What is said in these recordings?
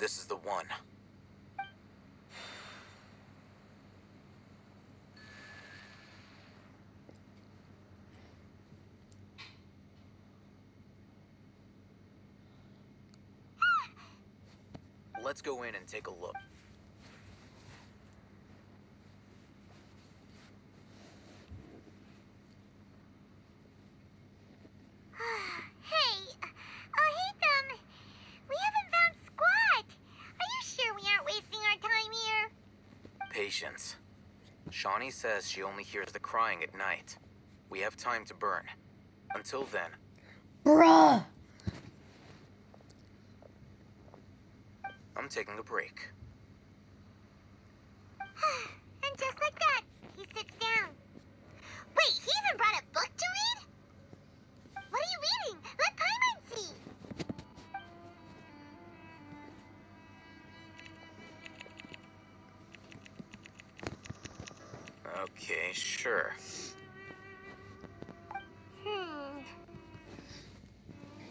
This is the one. Let's go in and take a look. Patience. Shawnee says she only hears the crying at night. We have time to burn. Until then... Bruh! I'm taking a break. And just like that, he sits down. Wait, he even brought a book to read? What are you reading? Let Paimon see. Okay, sure.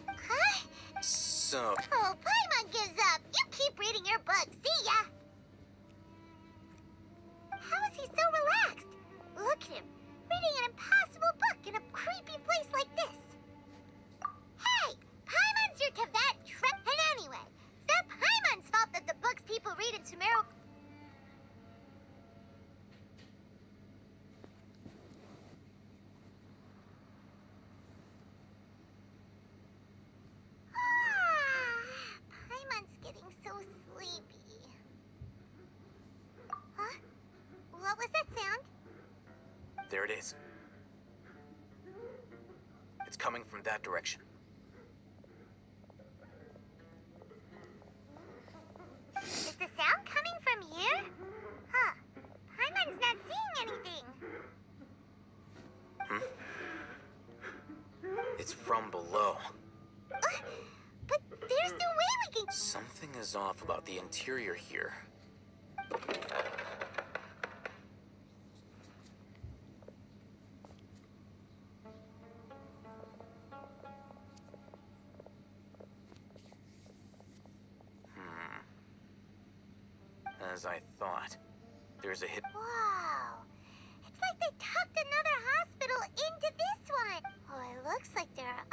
Huh? So... Oh, Paimon gives up. You keep reading your book. See ya. How is he so relaxed? Look at him, reading an impossible book in a creepy place like this. Hey, Paimon's your Teyvat trip. And anyway, it's not Paimon's fault that the books people read in Sumeru... Paimon's getting so sleepy. Huh? What was that sound? There it is. It's coming from that direction. Is the sound coming from here? Huh. Paimon's not seeing anything. It's from below. But there's no way we can... Something is off about the interior here. As I thought, there's a hit. Wow. It's like they tucked another hospital into this one. Oh, it looks like there are...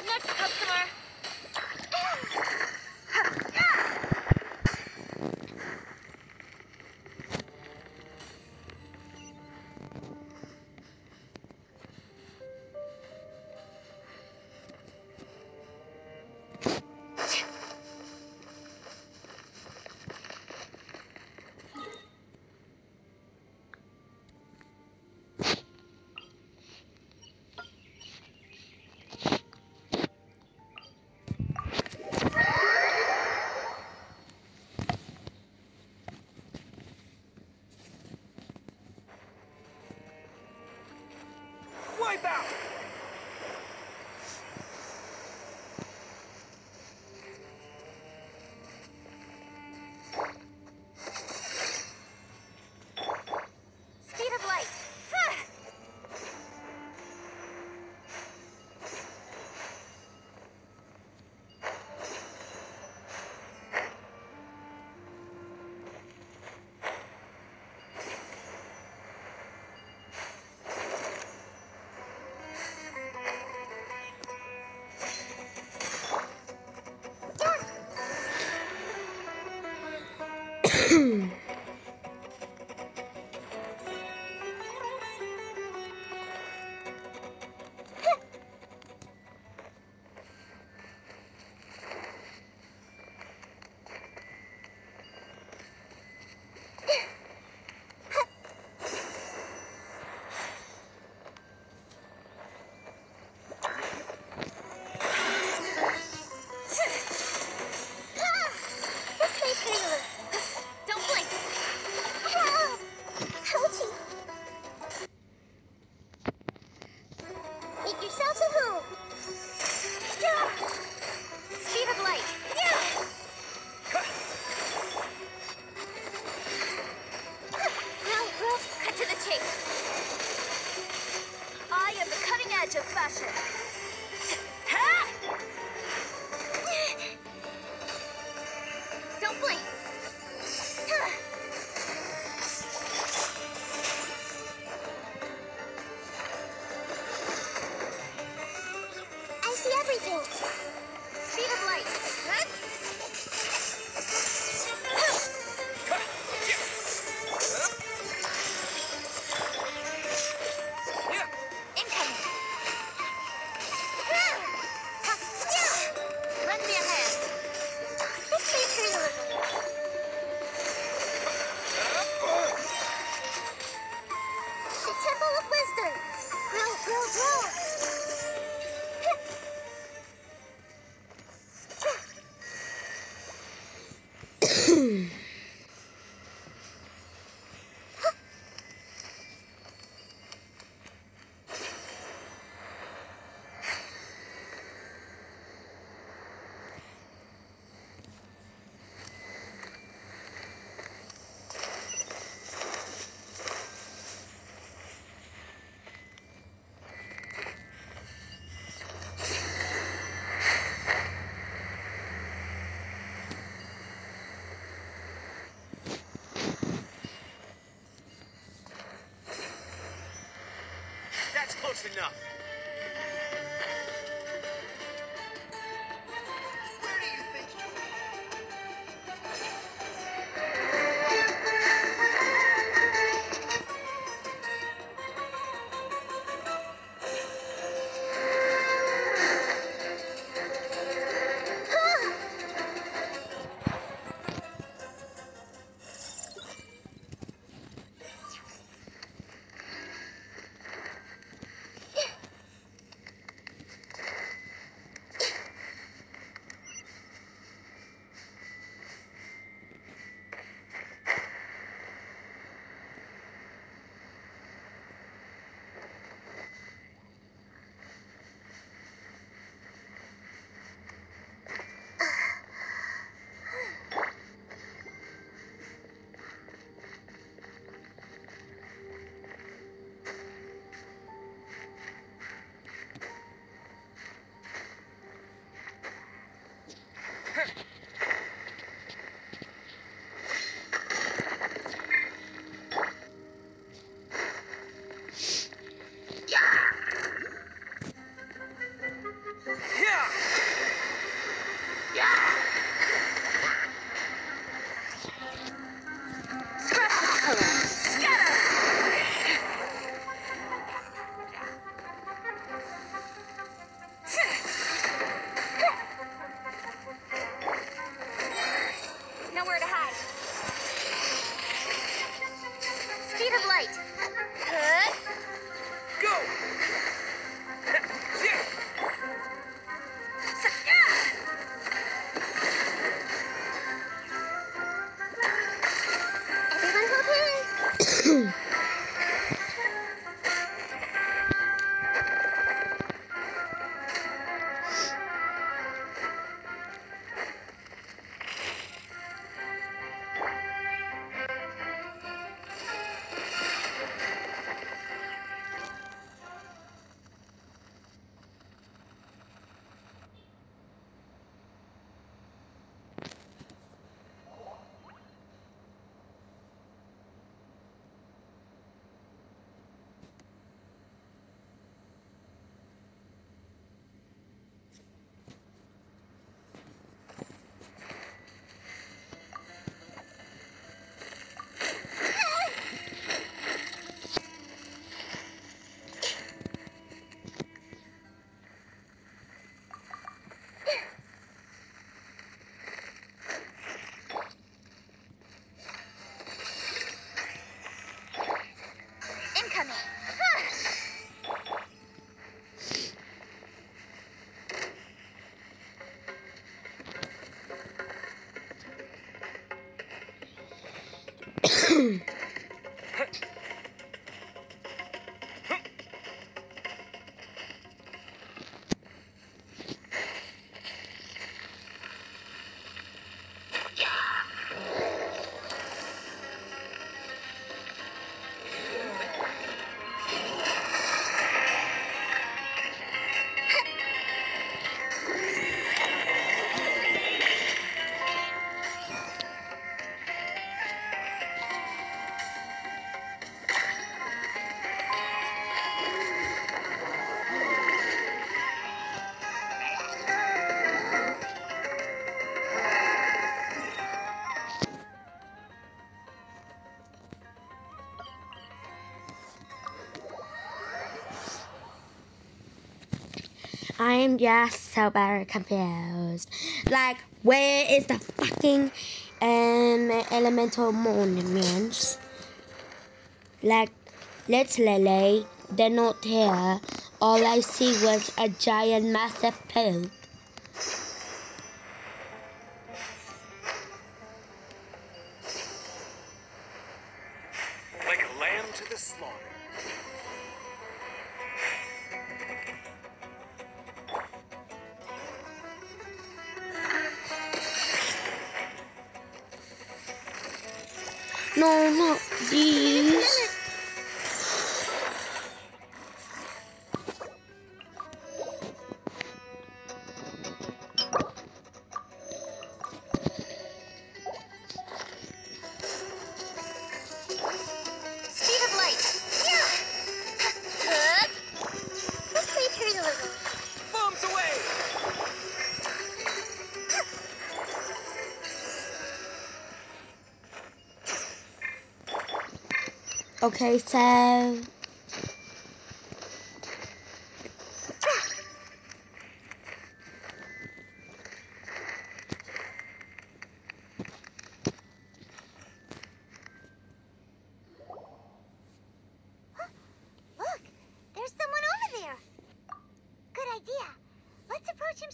Next customer. Of fashion. Don't blink. I see everything. Speed of light. That's close enough. Where do you think coming. I'm just so very confused. Like, where is the fucking elemental monuments? Like, literally, they're not here. All I see was a giant, massive poop. Like a lamb to the slaughter. No, not these. Speed of light. Let's retreat a little. Bombs away! Okay, so Look, there's someone over there. Good idea. Let's approach him.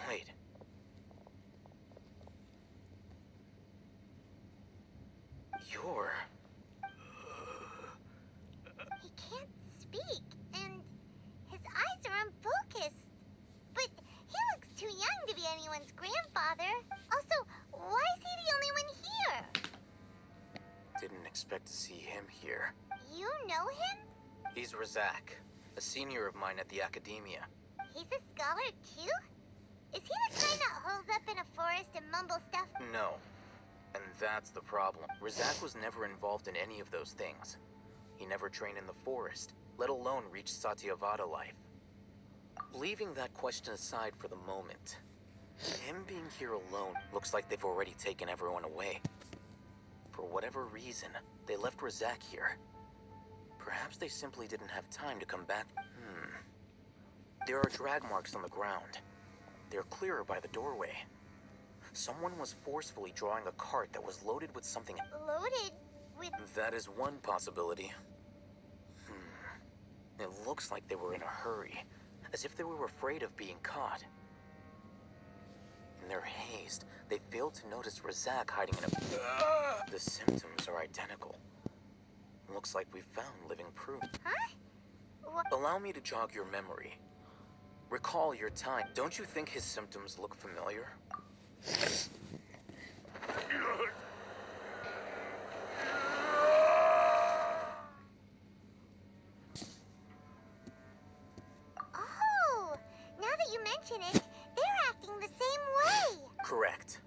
Wait. You're... He can't speak, and his eyes are unfocused. But he looks too young to be anyone's grandfather. Also, why is he the only one here? Didn't expect to see him here. You know him? He's Razak, a senior of mine at the Academia. He's a scholar too? Is he the kind that holes up in a forest and mumbles stuff? No. And that's the problem. Razak was never involved in any of those things. He never trained in the forest, let alone reach Satyavada life. Leaving that question aside for the moment, him being here alone looks like they've already taken everyone away. For whatever reason, they left Razak here. Perhaps they simply didn't have time to come back. There are drag marks on the ground. They're clearer by the doorway. Someone was forcefully drawing a cart that was loaded with something. Loaded with... That is one possibility. It looks like they were in a hurry, as if they were afraid of being caught. In their haste, they failed to notice Razak hiding in a... The symptoms are identical. Looks like we found living proof. Huh? What? Allow me to jog your memory. Recall your time. Don't you think his symptoms look familiar? Oh, now that you mention it, they're acting the same way. Correct.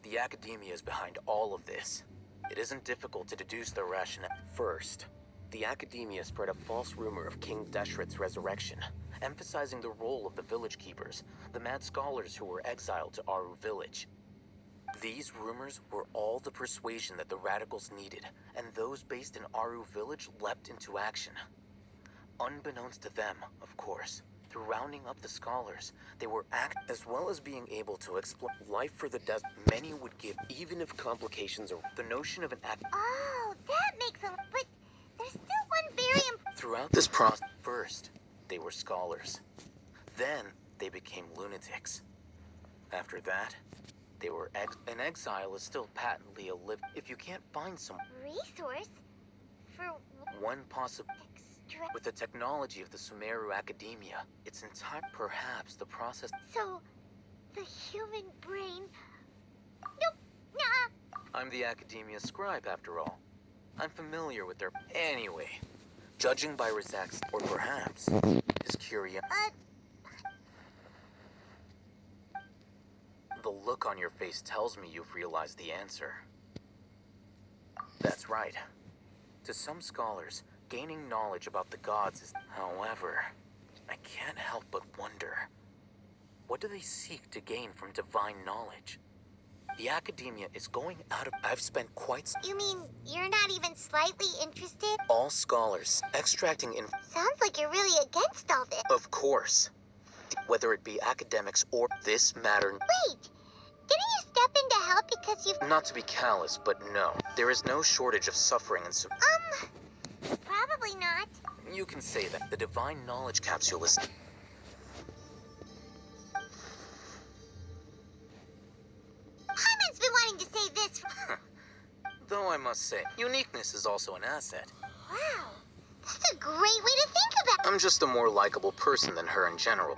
The Academia is behind all of this. It isn't difficult to deduce their rationale. First, the Academia spread a false rumor of King Deshret's resurrection, emphasizing the role of the village keepers, the mad scholars who were exiled to Aru village. These rumors were all the persuasion that the radicals needed, and those based in Aru village leapt into action. Unbeknownst to them, of course, Through rounding up the scholars, they were as well as being able to explore life for the desert. Many would give, even if complications are the notion of an act. Oh, that makes a... But there's still one very important... Throughout this process, first, they were scholars. Then, they became lunatics. After that, they were an exile is still patently a if you can't find some Resource? For... one possible... Extra... With the technology of the Sumeru Academia, it's entire perhaps the process. So, the human brain... Nope, nah. I'm the Academia scribe, after all. I'm familiar with their... Anyway, judging by Rizak's, or perhaps, his curiosity... The look on your face tells me you've realized the answer. That's right. To some scholars, gaining knowledge about the gods is... However, I can't help but wonder, what do they seek to gain from divine knowledge? The Academia is going out of... I've spent quite... You mean you're not even slightly interested? All scholars, extracting Sounds like you're really against all this. Of course. Whether it be academics or this matter... Wait! Didn't you step in to help because you've... Not to be callous, but no. There is no shortage of suffering and Probably not. You can say that. The divine knowledge capsule is... Paimon's been wanting to say this for... Though I must say, uniqueness is also an asset. Wow. That's a great way to think about... I'm just a more likable person than her in general.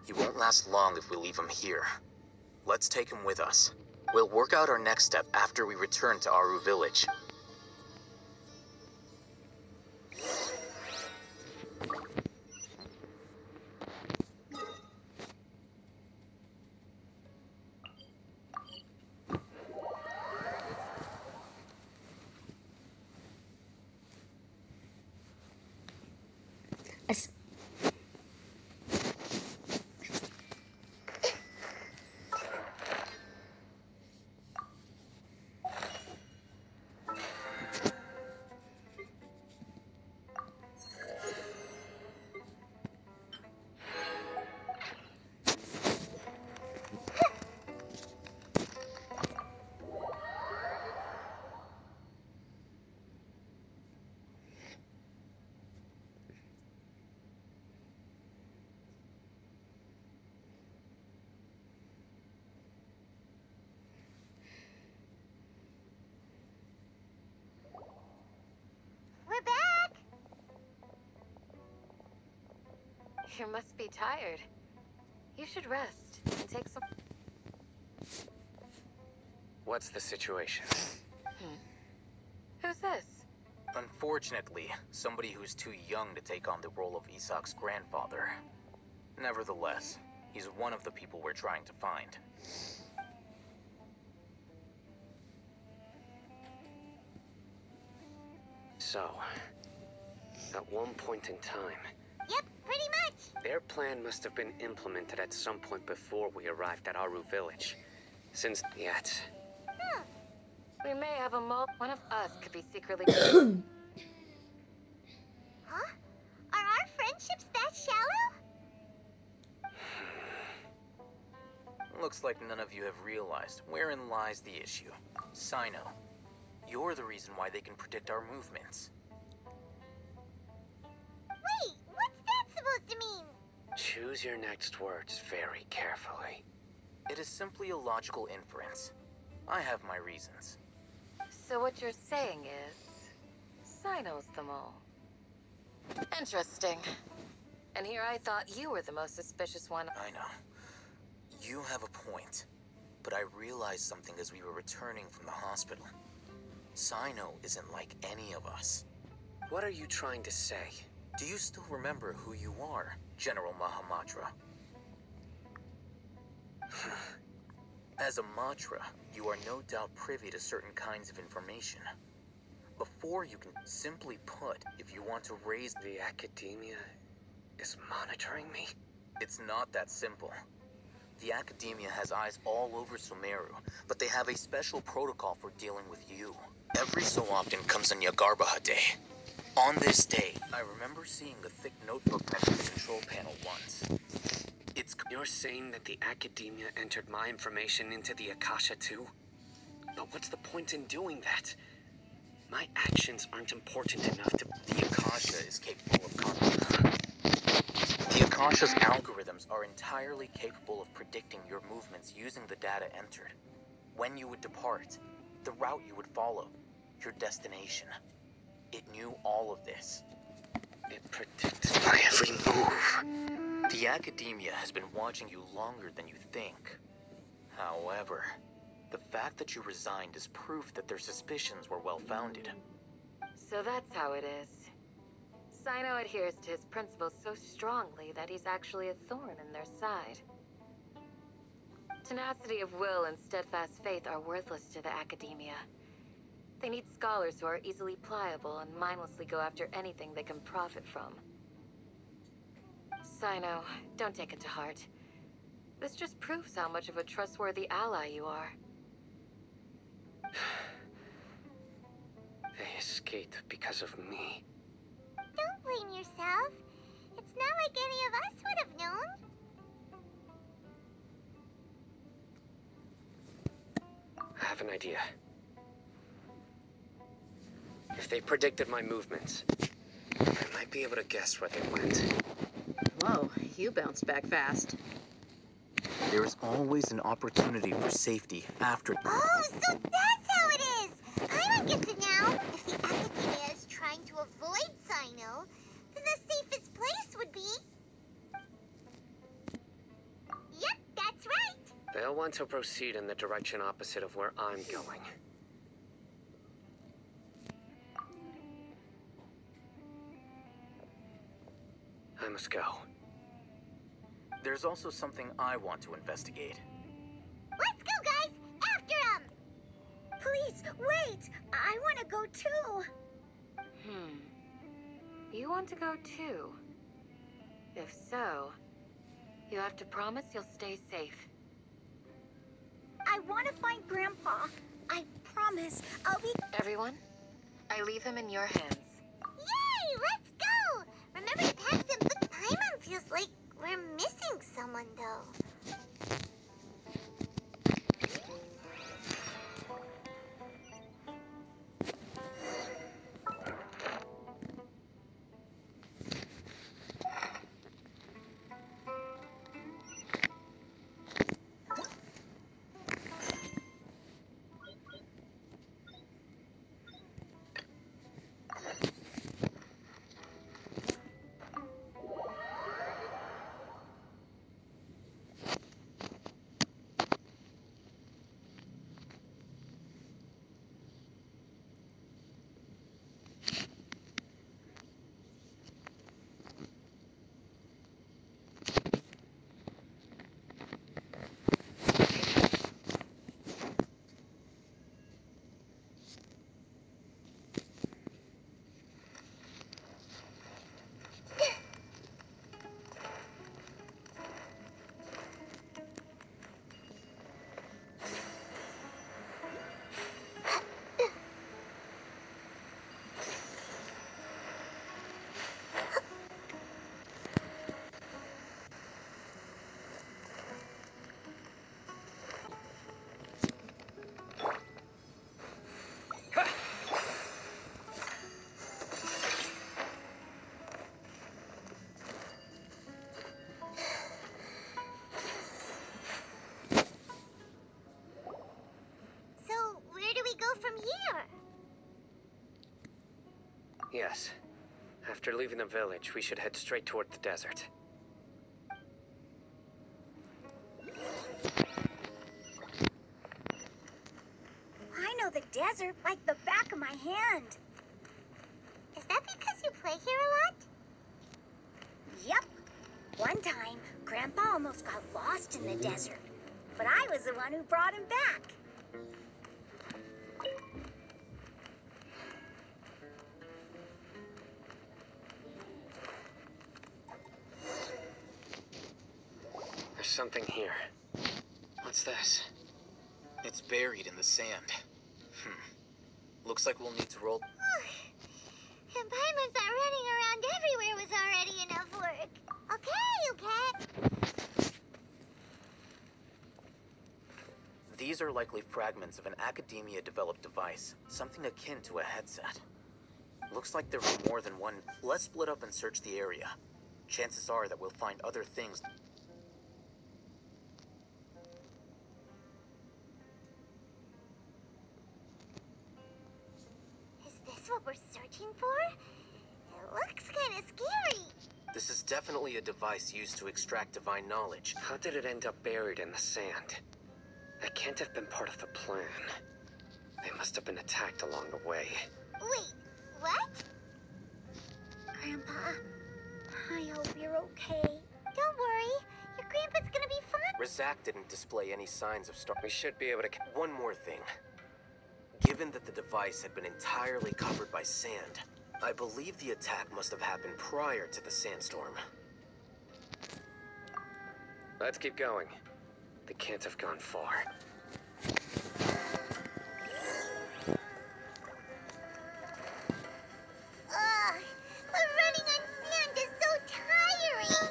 He won't last long if we leave him here. Let's take him with us. We'll work out our next step after we return to Aru Village. We're back! You must be tired. You should rest and take some... What's the situation? Who's this? Unfortunately, somebody who's too young to take on the role of Isak's grandfather. Nevertheless, he's one of the people we're trying to find. So, at one point in time, Yep, pretty much. their plan must have been implemented at some point before we arrived at Aru Village. Since yet, We may have a one of us could be secretly... Huh? Are our friendships that shallow? Looks like none of you have realized wherein lies the issue. Sino, you're the reason why they can predict our movements. Wait, what's that supposed to mean? choose your next words very carefully. It is simply a logical inference. I have my reasons. So what you're saying is, Sino's the mole. Interesting. And here I thought you were the most suspicious one. I know. You have a point. But I realized something as we were returning from the hospital. Sino isn't like any of us. What are you trying to say? Do you still remember who you are, General Mahamatra? As a Matra, you are no doubt privy to certain kinds of information. Before you can simply put, if you want to raise... The Academia is monitoring me? It's not that simple. The Academia has eyes all over Sumeru, but they have a special protocol for dealing with you. Every so often comes a Nyagarbha day. On this day, I remember seeing a thick notebook next to the control panel once. You're saying that the Academia entered my information into the Akasha too? But what's the point in doing that? My actions aren't important enough to... The Akasha is capable of The Akasha's algorithms are entirely capable of predicting your movements using the data entered. When you would depart, the route you would follow, your destination. It knew all of this. It predicts my every move. The Academia has been watching you longer than you think. However, the fact that you resigned is proof that their suspicions were well-founded. So that's how it is. Sino adheres to his principles so strongly that he's actually a thorn in their side. Tenacity of will and steadfast faith are worthless to the Academia. They need scholars who are easily pliable and mindlessly go after anything they can profit from. Sino, don't take it to heart. This just proves how much of a trustworthy ally you are. They escaped because of me. Don't blame yourself. It's not like any of us would have known. I have an idea. If they predicted my movements, I might be able to guess where they went. Whoa, you bounced back fast. There is always an opportunity for safety after... Oh, so that's how it is! I don't get it now. If the Academia is trying to avoid Sino, then the safest place would be... Yep, that's right! They'll want to proceed in the direction opposite of where I'm going. I must go. There's also something I want to investigate. Let's go, guys! After him! Please, wait! I want to go too! You want to go too? If so, you have to promise you'll stay safe. I want to find Grandpa. I promise I'll be... Everyone, I leave him in your hands. Yay! Let's go! Remember to pack some book. Paimon feels like we're missing someone, though. Yes. After leaving the village, we should head straight toward the desert. I know the desert like the back of my hand. Is that because you play here a lot? Yep. One time, Grandpa almost got lost in the desert, but I was the one who brought him back. There's something here. What's this? It's buried in the sand. Looks like we'll need to roll... And Paimon thought running around everywhere was already enough work. Okay. These are likely fragments of an Academia-developed device, something akin to a headset. Looks like there were more than one. Let's split up and search the area. Chances are that we'll find other things. Is this what we're searching for? It looks kind of scary. This is definitely a device used to extract divine knowledge. How did it end up buried in the sand? That can't have been part of the plan. They must have been attacked along the way. Wait, what? Grandpa, I hope you're okay. Don't worry, your grandpa's gonna be fine. Razak didn't display any signs of We should be able to... One more thing. Given that the device had been entirely covered by sand, I believe the attack must have happened prior to the sandstorm. Let's keep going. They can't have gone far. Ugh, but running on sand is so tiring.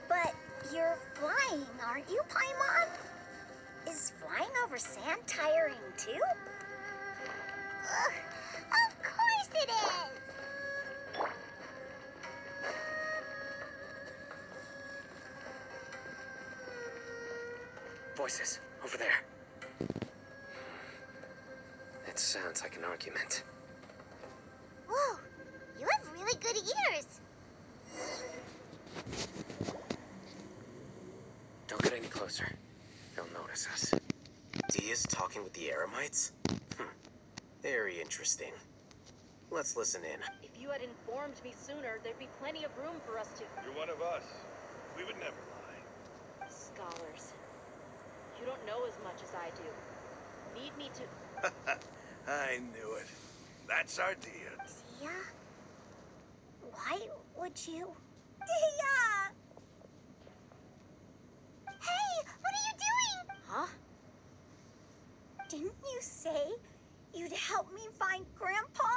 But you're flying, aren't you, Paimon? Is flying over sand tiring too? Ugh, of course it is. Voices, over there. It sounds like an argument. Whoa, you have really good ears. Don't get any closer. They'll notice us. Dia's talking with the Eremites? Very interesting. Let's listen in. If you had informed me sooner, there'd be plenty of room for us to... You're one of us. We would never lie. Scholars. You don't know as much as I do. Need me to... I knew it. That's our Dia. Dia? Why would you? Dia! Hey, what are you doing? Huh? Didn't you say you'd help me find Grandpa?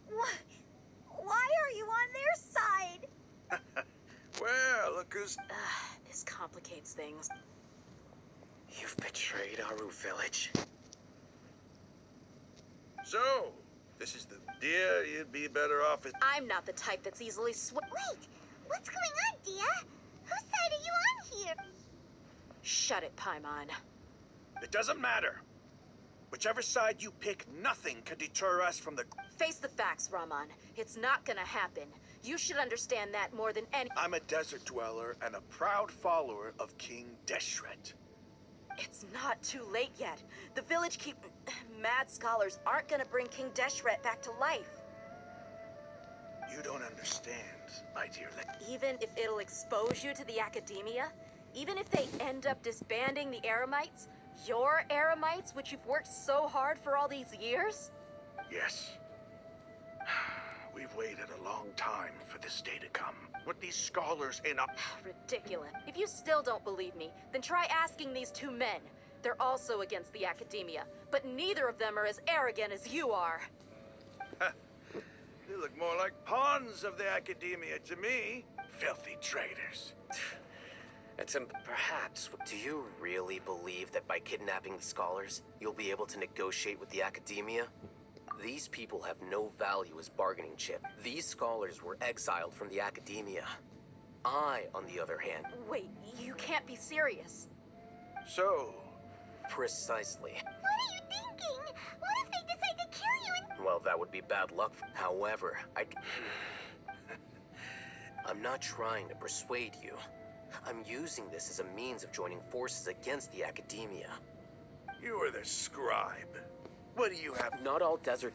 Why are you on their side? Well, look who's... This complicates things. You've betrayed Aru village. So, this is the Dia you'd be better off as... I'm not the type that's easily Wait, what's going on, Dia? Whose side are you on here? Shut it, Paimon. It doesn't matter. Whichever side you pick, nothing can deter us from the... Face the facts, Raman. It's not gonna happen. You should understand that more than any... I'm a desert dweller and a proud follower of King Deshret. It's not too late yet. The village keep... Mad scholars aren't gonna bring King Deshret back to life. You don't understand, my dear Even if it'll expose you to the Academia, even if they end up disbanding the Eremites, your Eremites, which you've worked so hard for all these years? Yes. We've waited a long time for this day to come. With these scholars in up... Ridiculous. If you still don't believe me, then try asking these two men. They're also against the Academia, but neither of them are as arrogant as you are. They look more like pawns of the Academia to me. Filthy traitors. It's perhaps... Do you really believe that by kidnapping the scholars, you'll be able to negotiate with the Academia? These people have no value as bargaining chip. These scholars were exiled from the Academia. I, on the other hand... Wait, you can't be serious. So... Precisely. What are you thinking? What if they decide to kill you and... Well, that would be bad luck. However, I'm not trying to persuade you. I'm using this as a means of joining forces against the Academia. You are the scribe. What do you have? Not all desert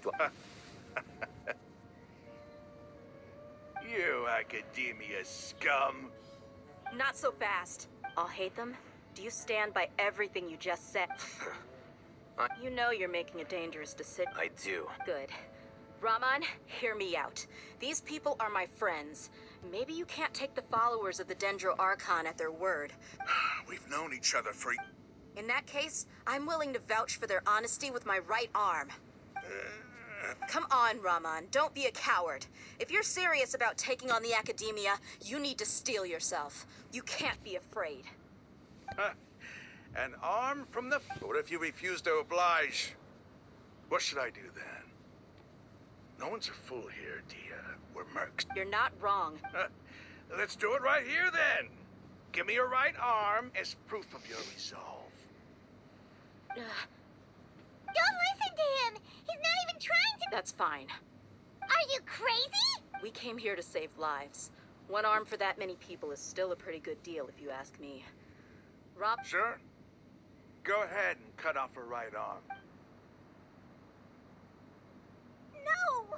You Academia scum. Not so fast. I'll hate them. Do you stand by everything you just said? You know you're making a dangerous decision. I do. Good. Raman, hear me out. These people are my friends. Maybe you can't take the followers of the Dendro Archon at their word. We've known each other for... In that case, I'm willing to vouch for their honesty with my right arm. Come on, Rahman. Don't be a coward. If you're serious about taking on the Academia, you need to steel yourself. You can't be afraid. An arm from the... What if you refuse to oblige? What should I do then? No one's a fool here, Dia. We're mercs. You're not wrong. Let's do it right here then. Give me your right arm as proof of your resolve. Don't listen to him! He's not even trying to... That's fine. Are you crazy? We came here to save lives. One arm for that many people is still a pretty good deal, if you ask me. Rob... Sure. Go ahead and cut off her right arm. No!